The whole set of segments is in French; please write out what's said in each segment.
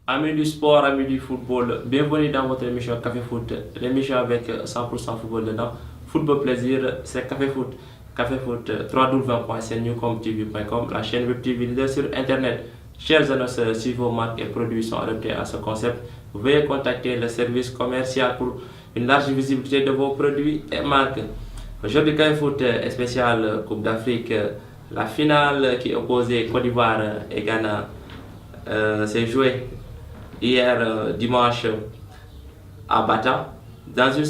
Amis du sport, amis du football, bienvenue dans votre émission Café Foot, l'émission avec 100% football dedans. Football plaisir, c'est Café Foot. Café Foot, www.cnewcomtv.com, la chaîne web TV leader sur Internet. Chers annonceurs, si vos marques et produits sont adaptés à ce concept, veuillez contacter le service commercial pour une large visibilité de vos produits et marques. Aujourd'hui, Café Foot est spécial Coupe d'Afrique, la finale qui opposait Côte d'Ivoire et Ghana s'est jouée hier dimanche à Bata, dans un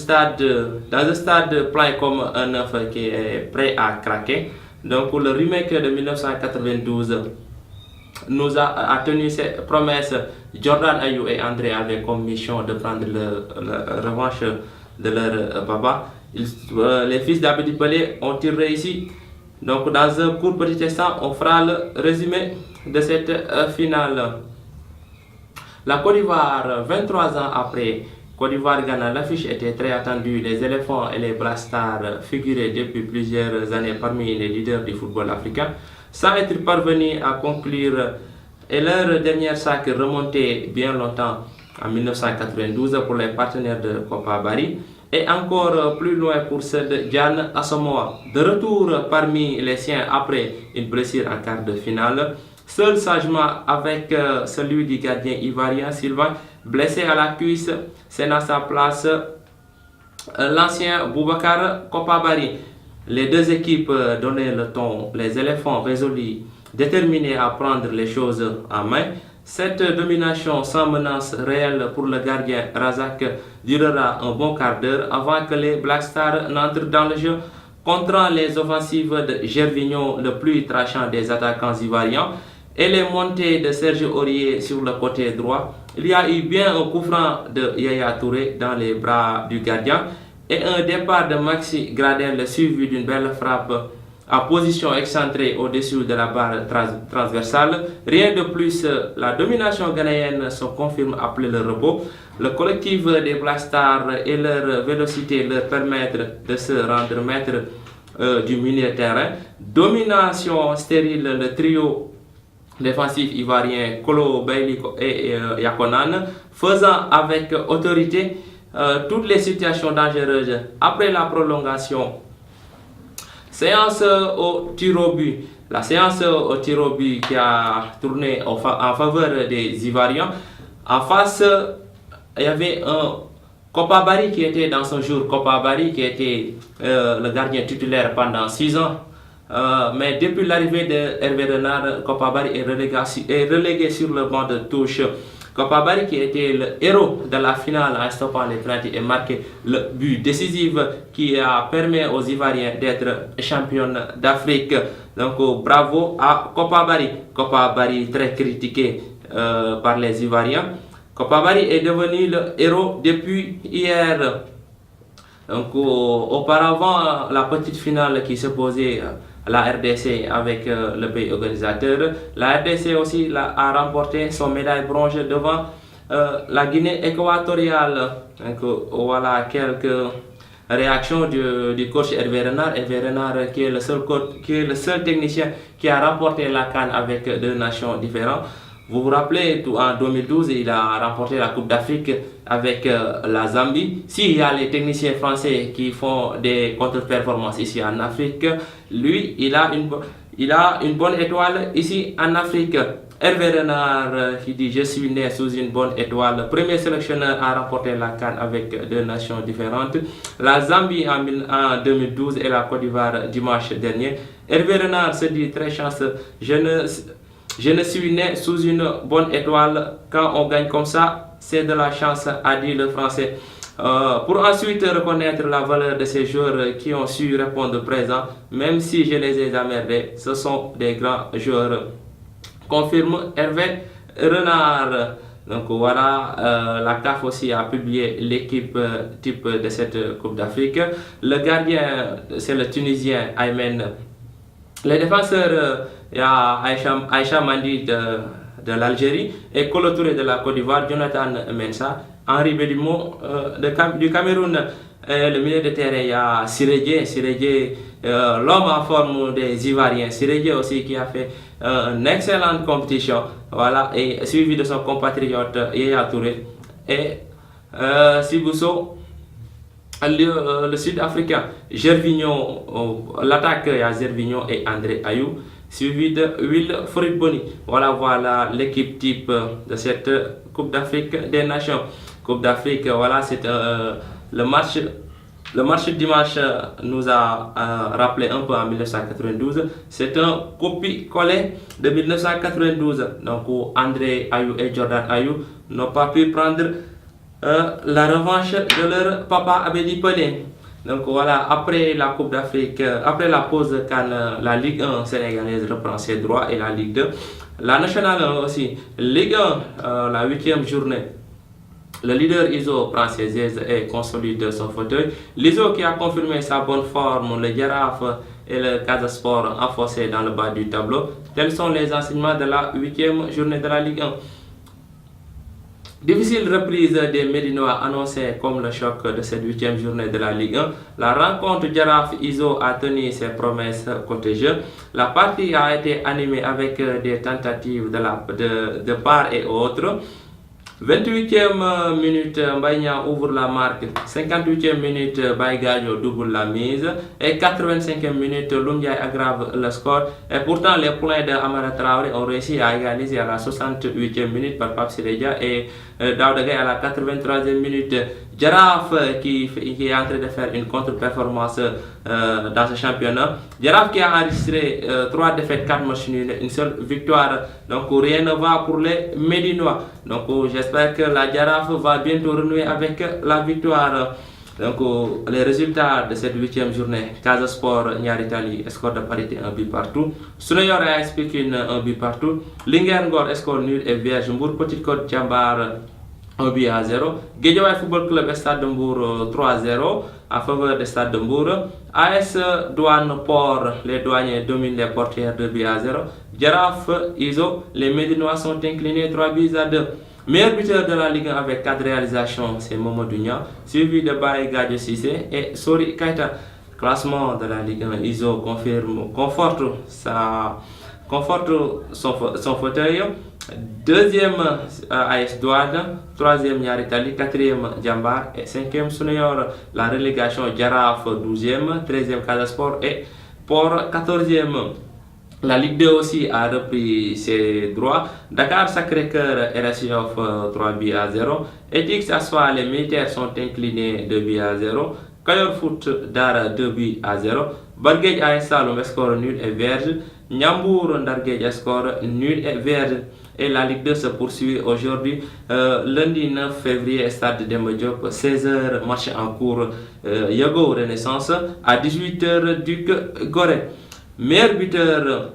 stade plein comme un œuf qui est prêt à craquer. Donc le remake de 1992 a tenu ses promesses. Jordan Ayew et André avaient comme mission de prendre la revanche de leur papa. Les fils d'Abedi Pelé ont-ils réussi? Donc dans un court petit instant, on fera le résumé de cette finale. La Côte d'Ivoire, 23 ans après Côte d'Ivoire-Ghana, l'affiche était très attendue. Les éléphants et les Black Stars figuraient depuis plusieurs années parmi les leaders du football africain, sans être parvenus à conclure. Et leur dernière sac remontait bien longtemps, en 1992, pour les partenaires de Copa Bari, et encore plus loin pour ceux de Jan Asamoah. De retour parmi les siens après une blessure en quart de finale, seul sagement avec celui du gardien ivoirien Sylvain, blessé à la cuisse, c'est à sa place l'ancien Boubacar Kopabari. Les deux équipes donnaient le ton, les éléphants résolus, déterminés à prendre les choses en main. Cette domination sans menace réelle pour le gardien Razak durera un bon quart d'heure avant que les Black Stars n'entrent dans le jeu, contrant les offensives de Gervinho, le plus tranchant des attaquants ivoiriens, et les montées de Serge Aurier sur le côté droit. Il y a eu bien un coup franc de Yaya Touré dans les bras du gardien et un départ de Maxi Gradel suivi d'une belle frappe à position excentrée au-dessus de la barre transversale. Rien de plus, la domination ghanéenne se confirme après le repos. Le collectif des Black Stars et leur vélocité leur permettent de se rendre maître du milieu de terrain. Domination stérile, le trio défensif ivoirien Kolo, Bailey et Yakonan, faisant avec autorité toutes les situations dangereuses. Après la prolongation, séance au tir au but. La séance au tir au but qui a tourné en faveur des Ivoiriens. En face, il y avait un Kopabari qui était dans son jour. Kopabari qui était le gardien titulaire pendant 6 ans. Mais depuis l'arrivée de Hervé Renard, Kopabari est relégué sur le banc de touche. Kopabari, qui était le héros de la finale en stoppant les penaltys, et marqué le but décisif qui a permis aux Ivoiriens d'être champions d'Afrique. Donc bravo à Kopabari. Kopabari très critiqué par les Ivoiriens. Kopabari est devenu le héros depuis hier. Donc auparavant, la petite finale qui se posait la RDC avec le pays organisateur. La RDC aussi a remporté son médaille bronze devant la Guinée équatoriale. Donc voilà quelques réactions du coach Hervé Renard. Hervé Renard qui est le seul technicien qui a remporté la CAN avec 2 nations différentes. Vous vous rappelez, en 2012, il a remporté la Coupe d'Afrique avec la Zambie. S'il y a les techniciens français qui font des contre-performances ici en Afrique, lui, il a une bonne étoile ici en Afrique. Hervé Renard qui dit « Je suis né sous une bonne étoile ». Premier sélectionneur à remporter la CAN avec 2 nations différentes. La Zambie en 2012 et la Côte d'Ivoire dimanche dernier. Hervé Renard se dit très chanceux. Je ne suis né sous une bonne étoile. Quand on gagne comme ça, c'est de la chance, a dit le français. Pour ensuite reconnaître la valeur de ces joueurs qui ont su répondre présent, même si je les ai emmerdés, ce sont des grands joueurs. Confirme Hervé Renard. Donc voilà, la CAF aussi a publié l'équipe type de cette Coupe d'Afrique. Le gardien, c'est le Tunisien Aymen. Les défenseurs, il y a Aïcha Mandi de l'Algérie et Kolo Touré de la Côte d'Ivoire, Jonathan Mensah, Henri Bédimo du Cameroun. Et le milieu de terrain, il y a Sirédié, l'homme en forme des Ivoiriens. Sirédié aussi qui a fait une excellente compétition. Voilà, et suivi de son compatriote Yaya Touré. Et Sibousso, le Sud-Africain, Gervinho, l'attaque, il y a Gervinho et André Ayou, suivi de Wilfried Bony. Voilà l'équipe type de cette Coupe d'Afrique des Nations. Coupe d'Afrique, voilà, c'est le match dimanche nous a rappelé un peu en 1992. C'est un copie-collé de 1992. Donc, où André Ayou et Jordan Ayou n'ont pas pu prendre la revanche de leur papa Abedi Pelé. Donc voilà, après la Coupe d'Afrique, après la pause quand la Ligue 1 sénégalaise reprend ses droits et la Ligue 2, la Nationale 1 aussi, Ligue 1, la 8e journée. Le leader Iso prend ses aises et consolide son fauteuil. L'Iso qui a confirmé sa bonne forme, le Giraffe et le Casa Sport enfoncés dans le bas du tableau. Tels sont les enseignements de la 8e journée de la Ligue 1. Difficile reprise des Médinois annoncée comme le choc de cette 8e journée de la Ligue 1. La rencontre Giraffe-Iso a tenu ses promesses côté jeu. La partie a été animée avec des tentatives de part et autre. 28e minute, Mbaïna ouvre la marque. 58e minute, Baïgadio double la mise. Et 85e minute, Lumdiaye aggrave le score. Et pourtant, les points de Amara Traoré ont réussi à égaliser à la 68e minute par Pape Siredia et Daouda Gaye à la 83e minute. Giraffe qui est en train de faire une contre-performance dans ce championnat. Giraffe qui a enregistré 3 défaites, 4 matchs nuls, une seule victoire. Donc rien ne va pour les Médinois. Donc j'espère que la Giraffe va bientôt renouer avec la victoire. Donc les résultats de cette 8e journée: Casa Sport, Niary Tally, score de parité 1 but partout. Sunayor AS Pikine 1 but partout. Linguère Ngor, score nul et vierge. Mbour Petite Côte Diambar 1 but à 0. Guédiawaye Football Club Stade de Mbour 3-0 en faveur des Stade de Mbour. AS Douane Port, les douaniers dominent les portières 2 buts à 0. Giraffe Iso, les Médinois sont inclinés 3 buts à 2. Meilleur buteur de la Ligue 1 avec 4 réalisations, c'est Mamadou Niang, suivi de Baye Gadio Cissé et Sori Keita. Classement de la Ligue 1, Iso conforte son fauteuil. Deuxième AS Douane, troisième Niary Tally, quatrième Diambar et cinquième Sunayor. La relégation Giraffe 12e, 13e Casa Sport et Port 14e. La Ligue 2 aussi a repris ses droits. Dakar Sacré-Cœur RS Yoff 3 buts à 0. Etix Asfa, les militaires sont inclinés 2 buts à 0. Kayor Foot Dara 2 buts à 0. Barguedj AS Saloum, score nul et vierge. Ndiambour Ndarguedj, score nul et vierge. Et la Ligue 2 se poursuit aujourd'hui, lundi 9 février, stade Demba Diop, 16h, match en cours, Yago Renaissance, à 18h, Duc Gorée. Meilleur buteur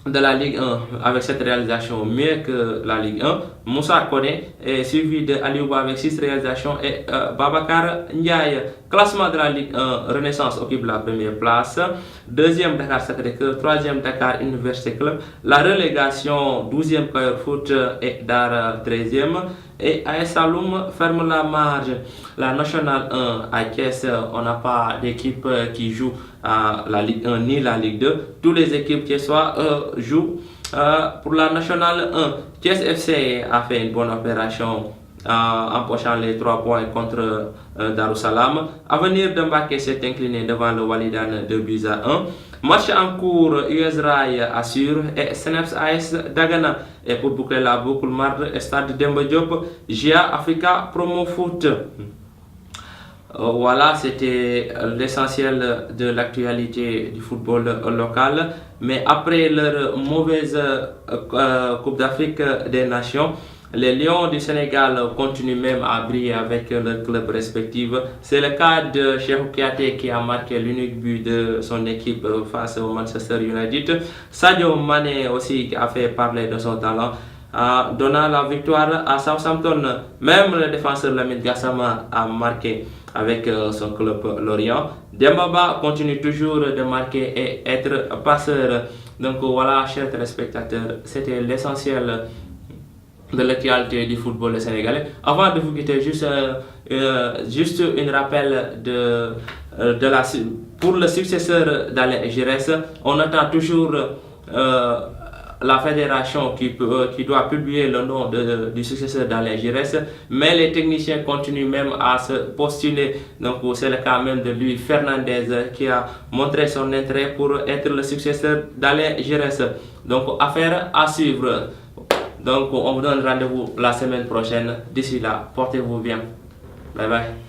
de la Ligue 1 avec cette réalisation, mieux que la Ligue 1, Moussa Koné, est suivi de Aliouba avec 6 réalisations et Babacar Ndiaye. Classement de la Ligue 1, Renaissance occupe la première place, deuxième Dakar Sacré-Cœur, troisième Dakar Université Club, la relégation 12e Kayor Foot et Dara 13e, et AS Saloum ferme la marge. La Nationale 1 à Thiès, on n'a pas d'équipe qui joue à la Ligue 1 ni la Ligue 2. Toutes les équipes thiessois jouent pour la Nationale 1. Thiès FC a fait une bonne opération en empochant les 3 points contre Darussalam. Avenir de Mbacké s'est incliné devant le Walidane 2 buts à 1. Match en cours, US Rail assure et Seneps AS Dagana. Et pour boucler la boucle, mardi, stade Demba Diop, GIA Africa Promo Foot. Voilà, c'était l'essentiel de l'actualité du football local. Mais après leur mauvaise Coupe d'Afrique des Nations, les Lions du Sénégal continuent même à briller avec leurs clubs respectifs. C'est le cas de Cheikhou Kouyaté qui a marqué l'unique but de son équipe face au Manchester United. Sadio Mané aussi a fait parler de son talent, donnant la victoire à Southampton. Même le défenseur Lamine Gassama a marqué avec son club Lorient. Demba Ba continue toujours de marquer et être passeur. Donc voilà, chers téléspectateurs, c'était l'essentiel de l'actualité du football sénégalais. Avant de vous quitter, juste une rappel pour le successeur d'Alain Giresse. On attend toujours la fédération qui doit publier le nom du successeur d'Alain Giresse, mais les techniciens continuent même à se postuler. Donc c'est le cas même de Louis Fernandez qui a montré son intérêt pour être le successeur d'Alain Giresse. Donc affaire à suivre. Donc on vous donne rendez-vous la semaine prochaine. D'ici là, portez-vous bien. Bye bye.